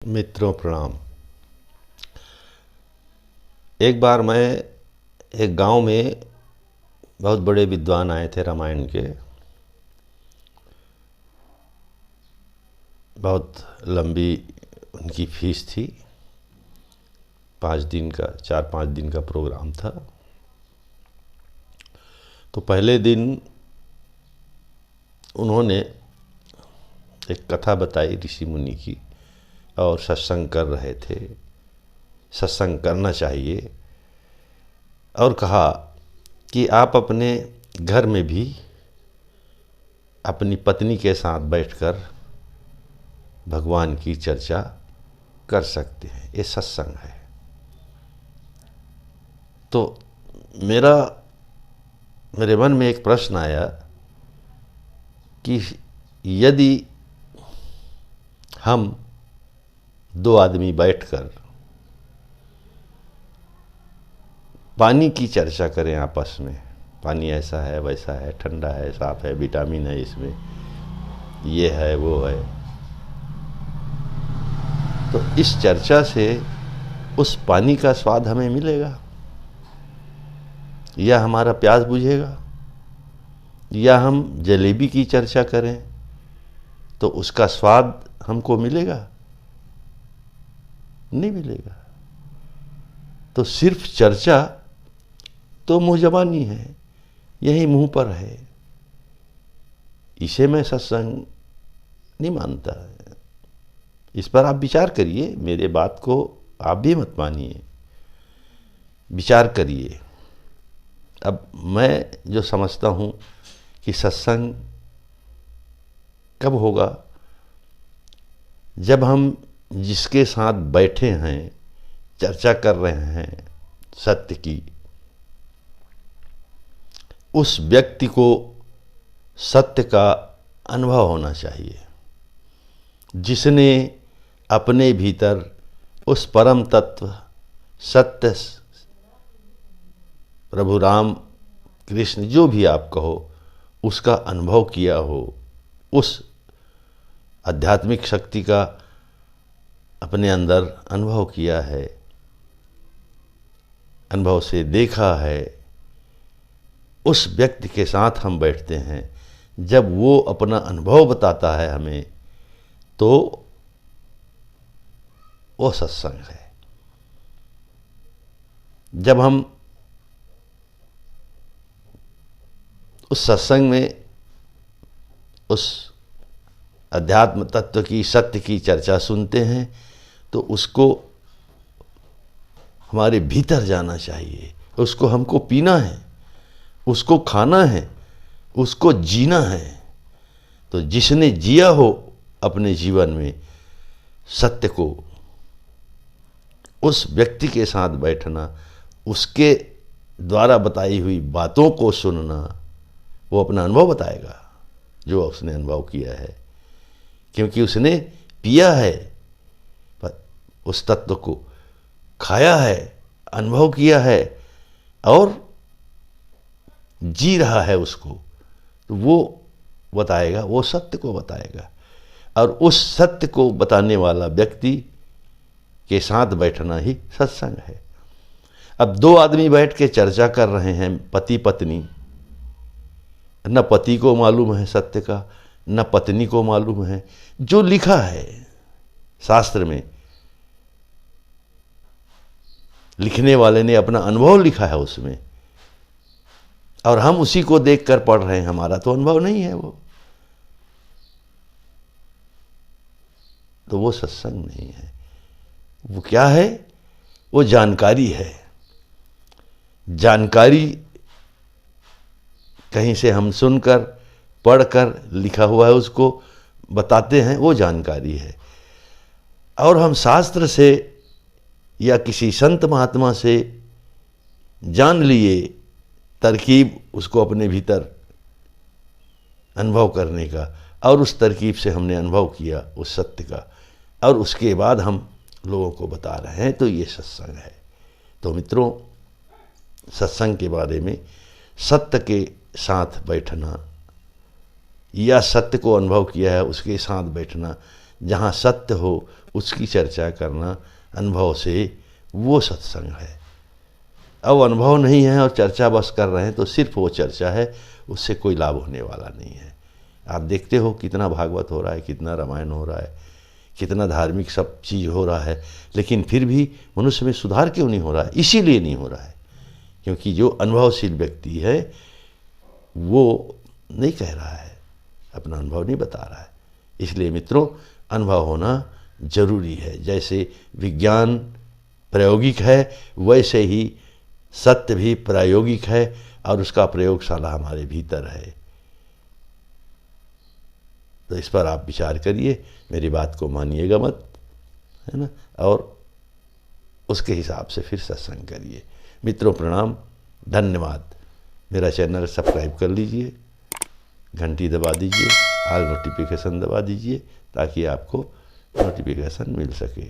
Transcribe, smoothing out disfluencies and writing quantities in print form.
मित्रों प्रणाम। एक बार मैं एक गांव में बहुत बड़े विद्वान आए थे रामायण के। बहुत लंबी उनकी फीस थी। 4-5 दिन का प्रोग्राम था। तो पहले दिन उन्होंने एक कथा बताई ऋषि मुनि की और सत्संग कर रहे थे। सत्संग करना चाहिए और कहा कि आप अपने घर में भी अपनी पत्नी के साथ बैठकर भगवान की चर्चा कर सकते हैं। ये सत्संग है। तो मेरे मन में एक प्रश्न आया कि यदि हम 2 आदमी बैठकर पानी की चर्चा करें आपस में, पानी ऐसा है वैसा है, ठंडा है साफ है, विटामिन है इसमें, ये है वो है, तो इस चर्चा से उस पानी का स्वाद हमें मिलेगा या हमारा प्यास बुझेगा? या हम जलेबी की चर्चा करें तो उसका स्वाद हमको मिलेगा? नहीं मिलेगा। तो सिर्फ चर्चा तो मुँह ज़बानी है, यही मुंह पर है। इसे मैं सत्संग नहीं मानता। इस पर आप विचार करिए। मेरे बात को आप भी मत मानिए, विचार करिए। अब मैं जो समझता हूँ कि सत्संग कब होगा, जब हम जिसके साथ बैठे हैं, चर्चा कर रहे हैं सत्य की, उस व्यक्ति को सत्य का अनुभव होना चाहिए, जिसने अपने भीतर उस परम तत्व सत्य, प्रभु राम कृष्ण जो भी आप कहो, उसका अनुभव किया हो, उस आध्यात्मिक शक्ति का अपने अंदर अनुभव किया है, अनुभव से देखा है। उस व्यक्ति के साथ हम बैठते हैं, जब वो अपना अनुभव बताता है हमें, तो वो सत्संग है। जब हम उस सत्संग में उस अध्यात्म तत्व की, सत्य की चर्चा सुनते हैं, तो उसको हमारे भीतर जाना चाहिए। उसको हमको पीना है, उसको खाना है, उसको जीना है। तो जिसने जिया हो अपने जीवन में सत्य को, उस व्यक्ति के साथ बैठना, उसके द्वारा बताई हुई बातों को सुनना, वो अपना अनुभव बताएगा जो उसने अनुभव किया है, क्योंकि उसने पिया है, उस तत्व को खाया है, अनुभव किया है और जी रहा है उसको। तो वो बताएगा, वो सत्य को बताएगा। और उस सत्य को बताने वाला व्यक्ति के साथ बैठना ही सत्संग है। अब 2 आदमी बैठ के चर्चा कर रहे हैं, पति पत्नी, न पति को मालूम है सत्य का, न पत्नी को मालूम है। जो लिखा है शास्त्र में, लिखने वाले ने अपना अनुभव लिखा है उसमें, और हम उसी को देखकर पढ़ रहे हैं। हमारा तो अनुभव नहीं है वो, तो वो सत्संग नहीं है। वो क्या है? वो जानकारी है। जानकारी कहीं से हम सुनकर, पढ़कर, लिखा हुआ है उसको बताते हैं, वो जानकारी है। और हम शास्त्र से या किसी संत महात्मा से जान लिए तरकीब, उसको अपने भीतर अनुभव करने का, और उस तरकीब से हमने अनुभव किया उस सत्य का, और उसके बाद हम लोगों को बता रहे हैं, तो ये सत्संग है। तो मित्रों, सत्संग के बारे में सत्य के साथ बैठना या सत्य को अनुभव किया है उसके साथ बैठना, जहाँ सत्य हो उसकी चर्चा करना अनुभव से वो सत्संग है। अब अनुभव नहीं है और चर्चा बस कर रहे हैं तो सिर्फ वो चर्चा है, उससे कोई लाभ होने वाला नहीं है। आप देखते हो कितना भागवत हो रहा है, कितना रामायण हो रहा है, कितना धार्मिक सब चीज़ हो रहा है, लेकिन फिर भी मनुष्य में सुधार क्यों नहीं हो रहा है? इसीलिए नहीं हो रहा है क्योंकि जो अनुभवशील व्यक्ति है वो नहीं कह रहा है, अपना अनुभव नहीं बता रहा है। इसलिए मित्रों, अनुभव होना जरूरी है। जैसे विज्ञान प्रायोगिक है वैसे ही सत्य भी प्रायोगिक है और उसका प्रयोगशाला हमारे भीतर है। तो इस पर आप विचार करिए, मेरी बात को मानिएगा मत, है ना, और उसके हिसाब से फिर सत्संग करिए। मित्रों प्रणाम, धन्यवाद। मेरा चैनल सब्सक्राइब कर लीजिए, घंटी दबा दीजिए, ऑल नोटिफिकेशन दबा दीजिए ताकि आपको नोटिफिकेशन मिल सके।